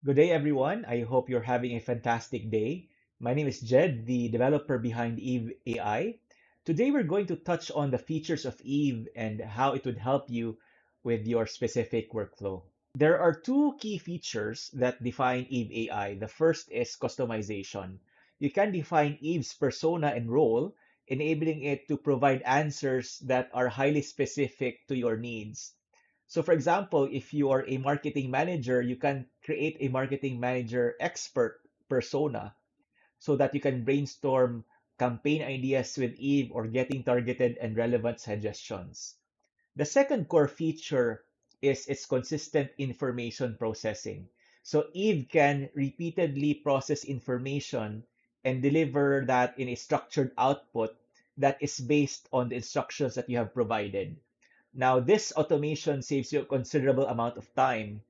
Good day, everyone. I hope you're having a fantastic day. My name is Jed, the developer behind Eve AI. Today, we're going to touch on the features of Eve and how it would help you with your specific workflow. There are two key features that define Eve AI. The first is customization. You can define Eve's persona and role, enabling it to provide answers that are highly specific to your needs. So, for example, if you are a marketing manager, you can create a marketing manager expert persona so that you can brainstorm campaign ideas with Eve or getting targeted and relevant suggestions. The second core feature is its consistent information processing. So Eve can repeatedly process information and deliver that in a structured output that is based on the instructions that you have provided. Now, this automation saves you a considerable amount of time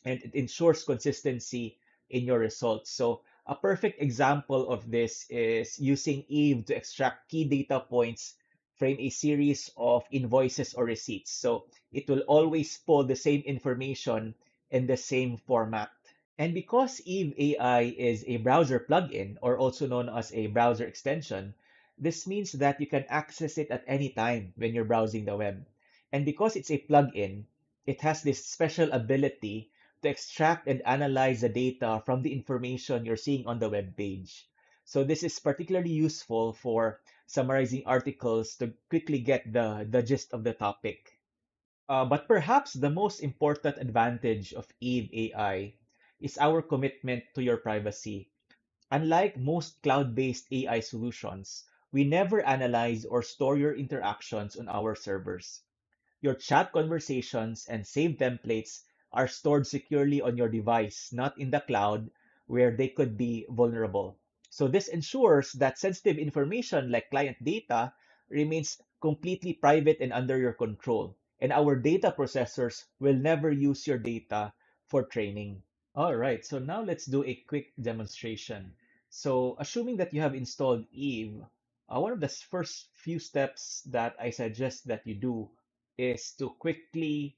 and it ensures consistency in your results. So, a perfect example of this is using Eve to extract key data points from a series of invoices or receipts. So, it will always pull the same information in the same format. And because Eve AI is a browser plugin, or also known as a browser extension, this means that you can access it at any time when you're browsing the web. And because it's a plugin, it has this special ability to extract and analyze the data from the information you're seeing on the web page. So this is particularly useful for summarizing articles to quickly get the gist of the topic. But perhaps the most important advantage of Eve AI is our commitment to your privacy. Unlike most cloud-based AI solutions, we never analyze or store your interactions on our servers. Your chat conversations and saved templates are stored securely on your device, not in the cloud where they could be vulnerable. So this ensures that sensitive information like client data remains completely private and under your control. And our data processors will never use your data for training. All right, so now let's do a quick demonstration. So assuming that you have installed Eve, one of the first few steps that I suggest that you do is to quickly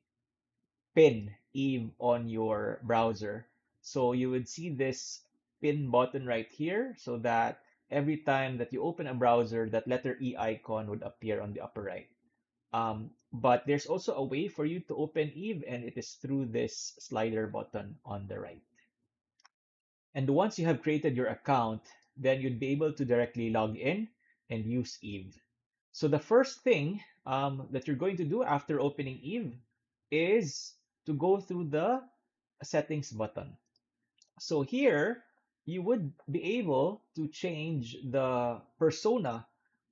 pin Eve on your browser. So you would see this pin button right here so that every time that you open a browser, that letter E icon would appear on the upper right. But there's also a way for you to open Eve, and it is through this slider button on the right. And once you have created your account, then you'd be able to directly log in and use Eve. So the first thing that you're going to do after opening Eve is to go through the settings button. So here, you would be able to change the persona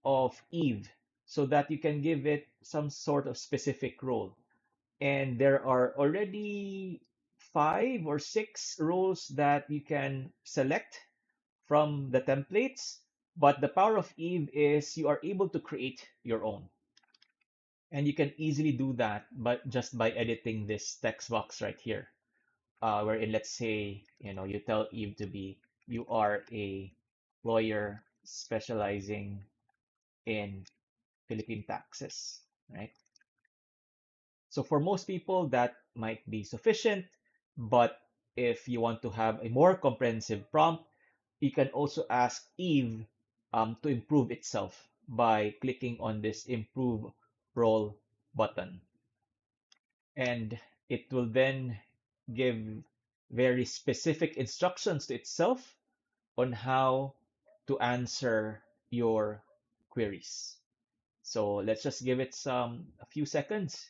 of Eve so that you can give it some sort of specific role. And there are already five or six roles that you can select from the templates. But the power of Eve is you are able to create your own. And you can easily do that but just by editing this text box right here. Wherein let's say, you tell Eve to be, you are a lawyer specializing in Philippine taxes, right? So for most people, that might be sufficient, but if you want to have a more comprehensive prompt, you can also ask Eve to improve itself by clicking on this improve role button. And it will then give very specific instructions to itself on how to answer your queries. So let's just give it a few seconds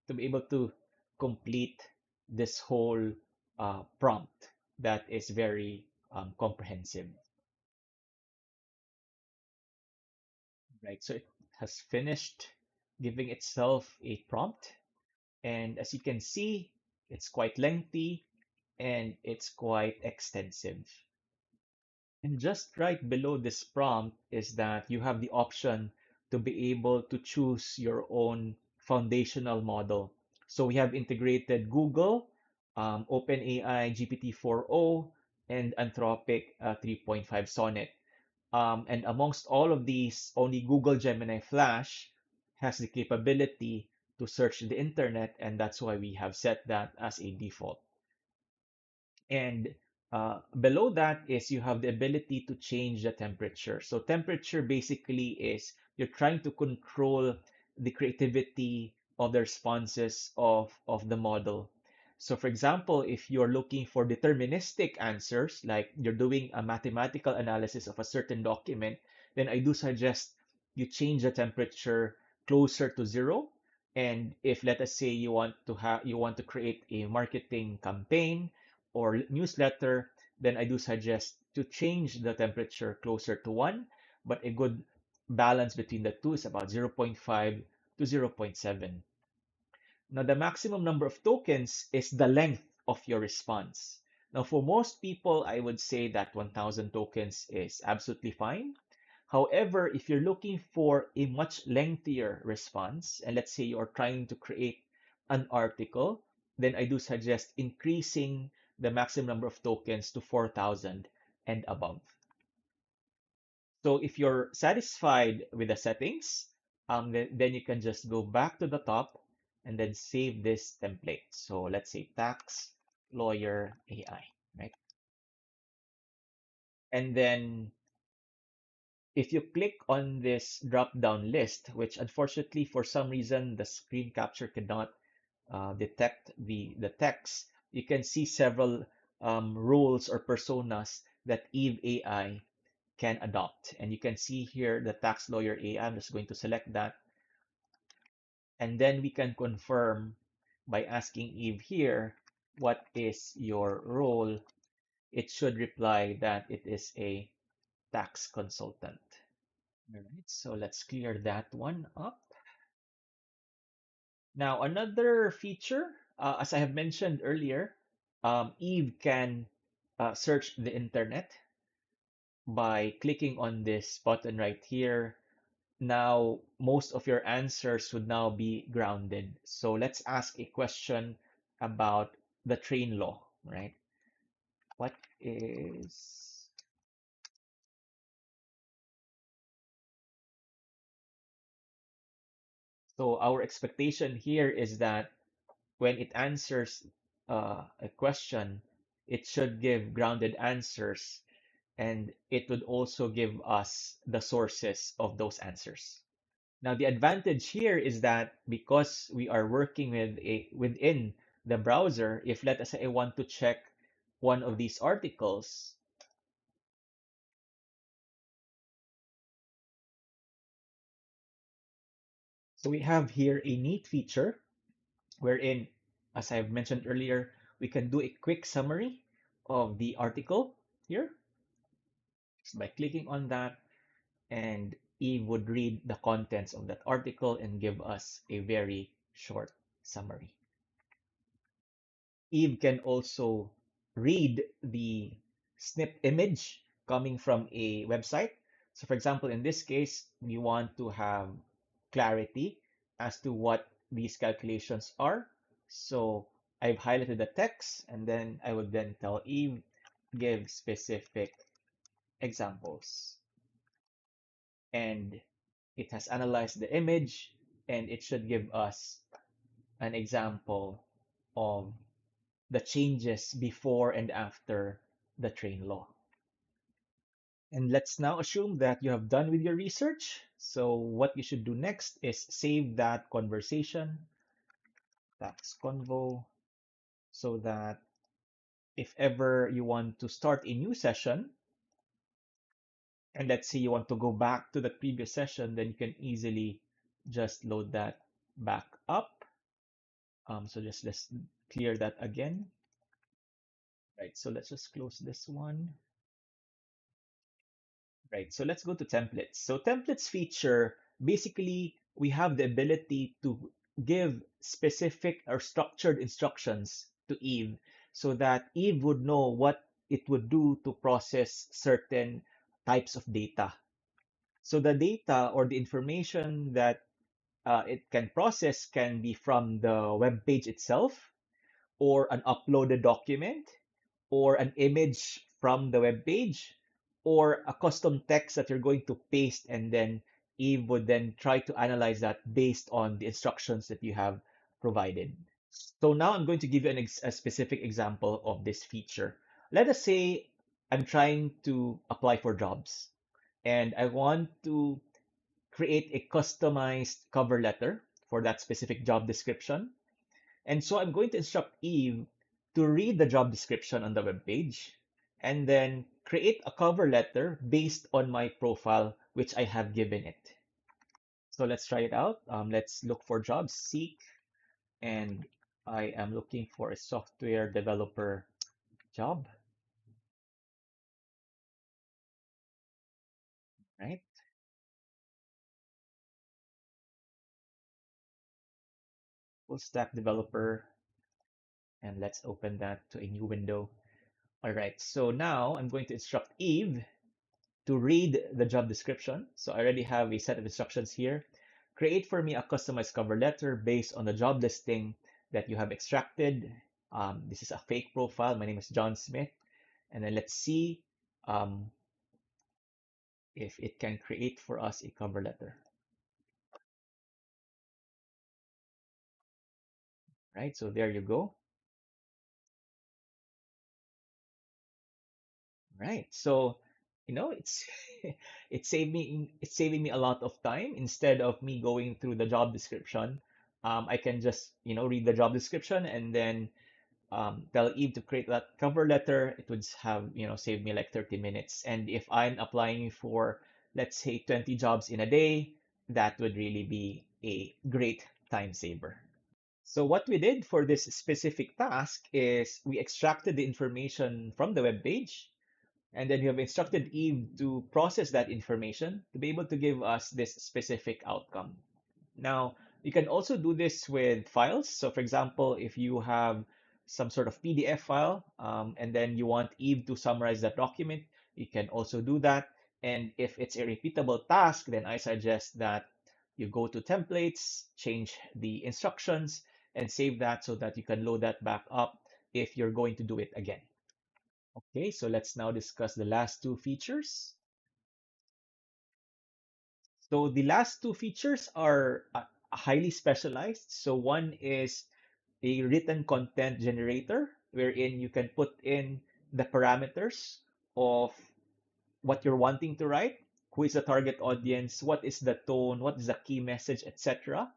to be able to complete this whole prompt that is very comprehensive. Right, so it has finished giving itself a prompt, and as you can see, it's quite lengthy and it's quite extensive. And just right below this prompt is that you have the option to be able to choose your own foundational model. So we have integrated Google, OpenAI GPT-4o, and Anthropic 3.5 Sonnet. And amongst all of these, only Google Gemini Flash has the capability to search the internet, and that's why we have set that as a default. And below that is you have the ability to change the temperature. So temperature basically is you're trying to control the creativity of the responses of the model. So for example, if you're looking for deterministic answers, like you're doing a mathematical analysis of a certain document, then I do suggest you change the temperature closer to zero. And if let us say you want to create a marketing campaign or newsletter, then I do suggest to change the temperature closer to 1, but a good balance between the two is about zero point 0.5 to zero point 0.7. Now, the maximum number of tokens is the length of your response. Now, for most people, I would say that 1,000 tokens is absolutely fine. However, if you're looking for a much lengthier response, and let's say you're trying to create an article, then I do suggest increasing the maximum number of tokens to 4,000 and above. So if you're satisfied with the settings, then you can just go back to the top and then save this template. So let's say tax lawyer AI, right? And then if you click on this drop-down list, which unfortunately for some reason the screen capture cannot detect the text, you can see several roles or personas that Eve AI can adopt. And you can see here the tax lawyer AI. I'm just going to select that. And then we can confirm by asking Eve here, what is your role? It should reply that it is a tax consultant. All right, so let's clear that one up. Now, another feature, as I have mentioned earlier, Eve can search the internet by clicking on this button right here. Now, most of your answers would now be grounded. So let's ask a question about the train law, right? What is So our expectation here is that when it answers a question, it should give grounded answers, and it would also give us the sources of those answers. Now, the advantage here is that because we are working within the browser, if let us say I want to check one of these articles, so we have here a neat feature wherein, as I've mentioned earlier, we can do a quick summary of the article here. So by clicking on that, and Eve would read the contents of that article and give us a very short summary. Eve can also read the snip image coming from a website. So for example, in this case, we want to have clarity as to what these calculations are. So I've highlighted the text, and then I would then tell Eve, give specific examples. And it has analyzed the image, and it should give us an example of the changes before and after the train law. And let's now assume that you have done with your research. So what you should do next is save that conversation, that's convo, so that if ever you want to start a new session, and let's say you want to go back to the previous session, then you can easily just load that back up. So just let's clear that again. Right, so let's just close this one. Right, so let's go to templates. So templates feature, basically, we have the ability to give specific or structured instructions to Eve so that Eve would know what it would do to process certain types of data. So the data or the information that it can process can be from the web page itself, or an uploaded document, or an image from the web page, or a custom text that you're going to paste, and then Eve would then try to analyze that based on the instructions that you have provided. So now I'm going to give you a specific example of this feature. Let us say I'm trying to apply for jobs and I want to create a customized cover letter for that specific job description. And so I'm going to instruct Eve to read the job description on the web page and then create a cover letter based on my profile, which I have given it. So let's try it out. Let's look for jobs, seek, and I am looking for a software developer job, right? Full stack developer, and let's open that to a new window. All right, so now I'm going to instruct Eve to read the job description. So I already have a set of instructions here. Create for me a customized cover letter based on the job listing that you have extracted. This is a fake profile. My name is John Smith. And then let's see um, if it can create for us a cover letter, right? So there you go. Right. So, it's it's saving me a lot of time instead of me going through the job description. I can just, read the job description and then tell Eve to create that cover letter. It would have, save me like 30 minutes. And if I'm applying for, let's say, 20 jobs in a day, that would really be a great time saver. So what we did for this specific task is we extracted the information from the web page, and then you have instructed Eve to process that information to be able to give us this specific outcome. Now, you can also do this with files. So, for example, if you have some sort of PDF file and then you want Eve to summarize that document, you can also do that. And if it's a repeatable task, then I suggest that you go to templates, change the instructions, and save that so that you can load that back up if you're going to do it again. Okay, so let's now discuss the last two features. So the last two features are highly specialized. So one is a written content generator, wherein you can put in the parameters of what you're wanting to write, who is the target audience, what is the tone, what is the key message, etc.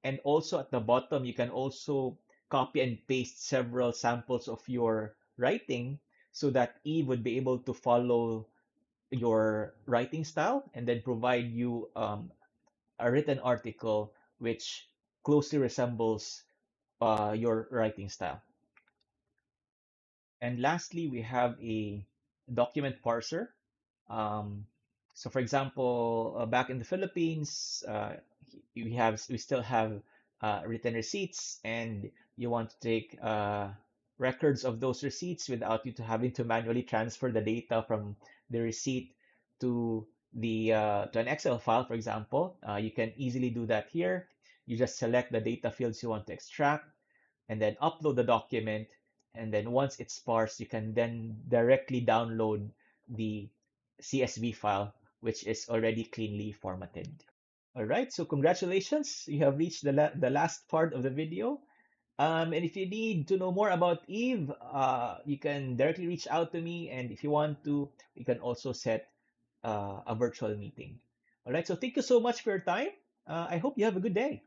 And also at the bottom, you can also copy and paste several samples of your writing so that Eve would be able to follow your writing style and then provide you a written article which closely resembles your writing style. And lastly, we have a document parser. Um, so, for example, back in the Philippines, we still have written receipts, and you want to take records of those receipts without you to having to manually transfer the data from the receipt to the to an Excel file, for example. You can easily do that here. You just select the data fields you want to extract and then upload the document. And then once it's parsed, you can then directly download the CSV file, which is already cleanly formatted. All right, so congratulations. You have reached the last part of the video. And if you need to know more about Eve, you can directly reach out to me. And if you want to, we can also set a virtual meeting. All right, so thank you so much for your time. I hope you have a good day.